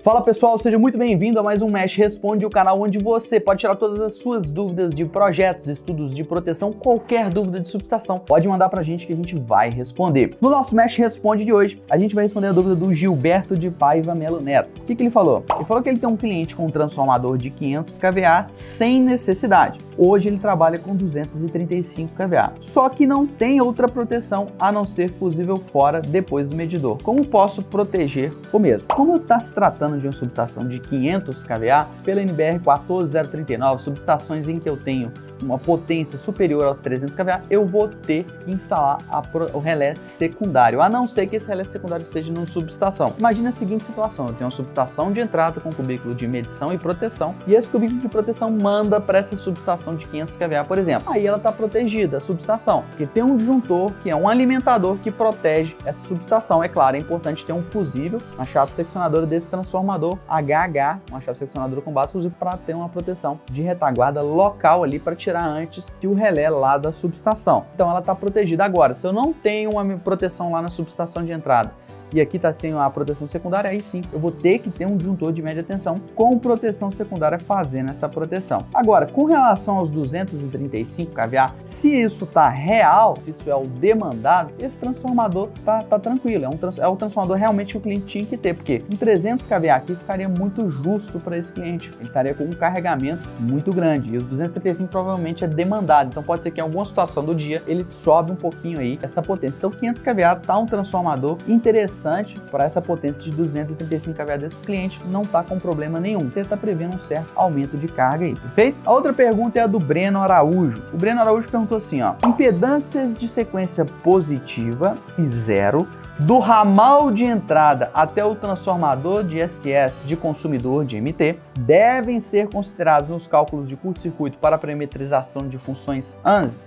Fala pessoal, seja muito bem-vindo a mais um Mesh Responde, o canal onde você pode tirar todas as suas dúvidas de projetos, estudos de proteção, qualquer dúvida de subestação, pode mandar pra gente que a gente vai responder. No nosso Mesh Responde de hoje, a gente vai responder a dúvida do Gilberto de Paiva Melo Neto. O que ele falou? Ele falou que ele tem um cliente com um transformador de 500 kVA sem necessidade. Hoje ele trabalha com 235 kVA, só que não tem outra proteção a não ser fusível fora depois do medidor. Como posso proteger o mesmo? Como está se tratando de uma subestação de 500 kVA, pela NBR 14039, subestações em que eu tenho uma potência superior aos 300 kVA, eu vou ter que instalar o relé secundário, a não ser que esse relé secundário esteja numa subestação. Imagina a seguinte situação: eu tenho uma subestação de entrada com cubículo de medição e proteção, e esse cubículo de proteção manda para essa subestação de 500 kVA, por exemplo. Aí ela está protegida, a subestação, porque tem um disjuntor, que é um alimentador que protege essa subestação. É claro, é importante ter um fusível, uma chave seccionadora desse transformador HH, uma chave seccionadora com base fusível, para ter uma proteção de retaguarda local ali, para tirar antes que o relé lá da subestação. Então ela está protegida. Agora, se eu não tenho uma proteção lá na subestação de entrada e aqui está sem a proteção secundária, aí sim eu vou ter que ter um disjuntor de média tensão com proteção secundária fazendo essa proteção. Agora, com relação aos 235 kVA, se isso está real, se isso é o demandado, esse transformador tá tranquilo, é o transformador realmente que o cliente tinha que ter, porque um 300 kVA aqui ficaria muito justo para esse cliente, ele estaria com um carregamento muito grande, e os 235 provavelmente é demandado, então pode ser que em alguma situação do dia ele sobe um pouquinho aí essa potência. Então 500 kVA tá um transformador interessante para essa potência de 235 kVA desses clientes, não está com problema nenhum. Você está prevendo um certo aumento de carga aí, perfeito? A outra pergunta é a do Breno Araújo. O Breno Araújo perguntou assim, ó: impedâncias de sequência positiva e zero do ramal de entrada até o transformador de SS de consumidor de MT devem ser considerados nos cálculos de curto-circuito para parametrização de funções ANSI.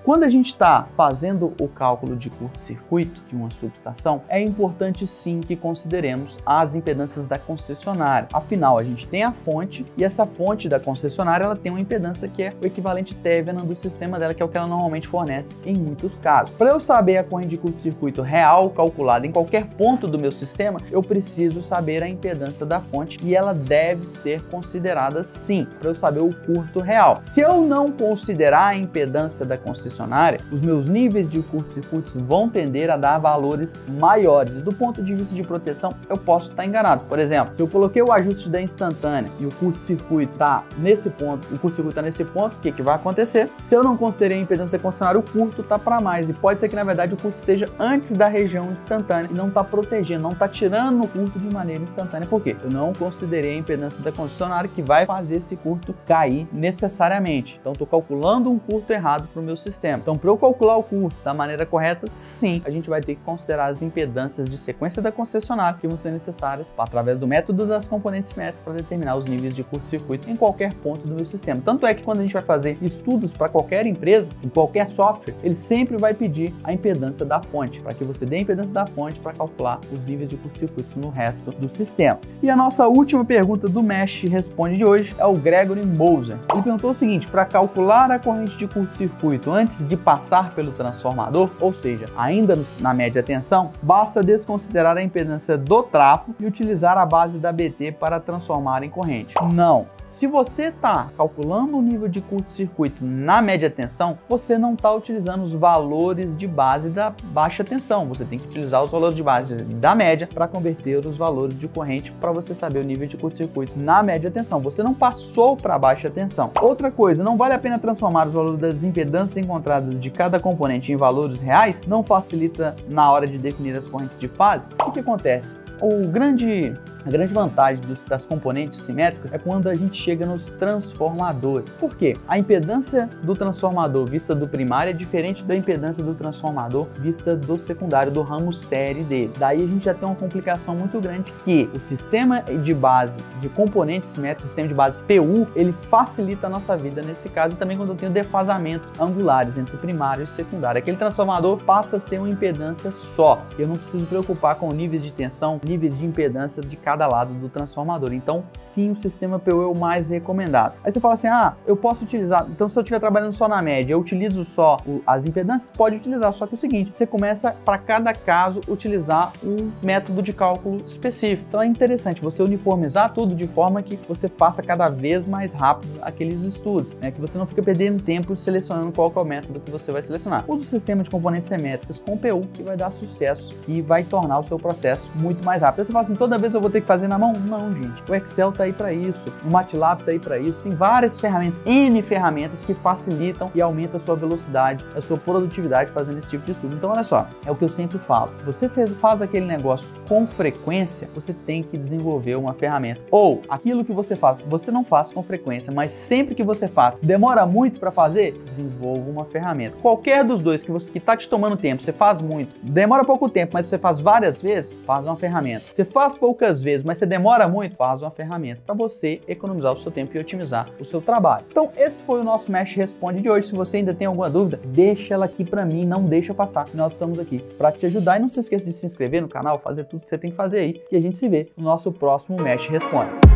Quando a gente está fazendo o cálculo de curto-circuito de uma subestação, é importante sim que consideremos as impedâncias da concessionária. Afinal, a gente tem a fonte, e essa fonte da concessionária ela tem uma impedância que é o equivalente Thevenin do sistema dela, que é o que ela normalmente fornece em muitos casos. Para eu saber a corrente de curto-circuito real calculada em qualquer ponto do meu sistema, eu preciso saber a impedância da fonte, e ela deve ser considerada sim, para eu saber o curto real. Se eu não considerar a impedância da concessionária, os meus níveis de curto-circuitos vão tender a dar valores maiores. Do ponto de vista de proteção, eu posso estar enganado. Por exemplo, se eu coloquei o ajuste da instantânea e o curto-circuito está nesse ponto, o que vai acontecer? Se eu não considerei a impedância da concessionária, o curto está para mais, e pode ser que na verdade o curto esteja antes da região instantânea e não está protegendo, não está tirando o curto de maneira instantânea. Por quê? Eu não considerei a impedância da concessionária, que vai fazer esse curto cair necessariamente. Então estou calculando um curto errado para o meu sistema. Então, para eu calcular o curto da maneira correta, sim, a gente vai ter que considerar as impedâncias de sequência da concessionária, que vão ser necessárias através do método das componentes simétricas para determinar os níveis de curto-circuito em qualquer ponto do meu sistema. Tanto é que quando a gente vai fazer estudos para qualquer empresa, em qualquer software, ele sempre vai pedir a impedância da fonte, para que você dê a impedância da fonte para calcular os níveis de curto-circuito no resto do sistema. E a nossa última pergunta do Mesh Responde de hoje é o Gregory Moser. Ele perguntou o seguinte: para calcular a corrente de curto-circuito antes de passar pelo transformador, ou seja, ainda na média tensão, basta desconsiderar a impedância do trafo e utilizar a base da BT para transformar em corrente. Não. Se você está calculando o nível de curto-circuito na média tensão, você não está utilizando os valores de base da baixa tensão. Você tem que utilizar os valores de base da média para converter os valores de corrente para você saber o nível de curto-circuito na média tensão. Você não passou para a baixa tensão. Outra coisa, não vale a pena transformar os valores das impedâncias encontradas de cada componente em valores reais? Não facilita na hora de definir as correntes de fase? O que acontece? A grande vantagem das componentes simétricas é quando a gente chega nos transformadores. Por quê? A impedância do transformador vista do primário é diferente da impedância do transformador vista do secundário, do ramo série dele. Daí a gente já tem uma complicação muito grande, que o sistema de base de componentes simétricos, o sistema de base PU, ele facilita a nossa vida nesse caso, e também quando eu tenho defasamentos angulares entre primário e secundário. Aquele transformador passa a ser uma impedância só. Eu não preciso preocupar com níveis de tensão, níveis de impedância de cada lado do transformador. Então, sim, o sistema PU é o mais recomendado. Aí você fala assim, ah, eu posso utilizar, então se eu estiver trabalhando só na média, eu utilizo só as impedâncias? Pode utilizar, só que é o seguinte, você começa para cada caso utilizar um método de cálculo específico. Então é interessante você uniformizar tudo de forma que você faça cada vez mais rápido aqueles estudos, né? Que você não fica perdendo tempo selecionando qual que é o método que você vai selecionar. Use o sistema de componentes simétricos com PU que vai dar sucesso e vai tornar o seu processo muito mais rápido. Aí você fala assim, toda vez eu vou ter que fazer na mão? Não, gente. O Excel tá aí para isso, o MATLAB tá aí para isso. Tem várias ferramentas, N ferramentas que facilitam e aumentam a sua velocidade, a sua produtividade fazendo esse tipo de estudo. Então olha só, é o que eu sempre falo. Você faz aquele negócio com frequência, você tem que desenvolver uma ferramenta. Ou aquilo que você faz, você não faz com frequência, mas sempre que você faz, demora muito para fazer, desenvolva uma ferramenta. Qualquer dos dois que tá te tomando tempo, você faz muito, demora pouco tempo, mas você faz várias vezes, faz uma ferramenta. Você faz poucas vezes, mas você demora muito, faz uma ferramenta para você economizar o seu tempo e otimizar o seu trabalho. Então esse foi o nosso Mesh Responde de hoje. Se você ainda tem alguma dúvida, deixa ela aqui para mim, não deixa passar. Nós estamos aqui para te ajudar e não se esqueça de se inscrever no canal, fazer tudo que você tem que fazer aí, e a gente se vê no nosso próximo Mesh Responde.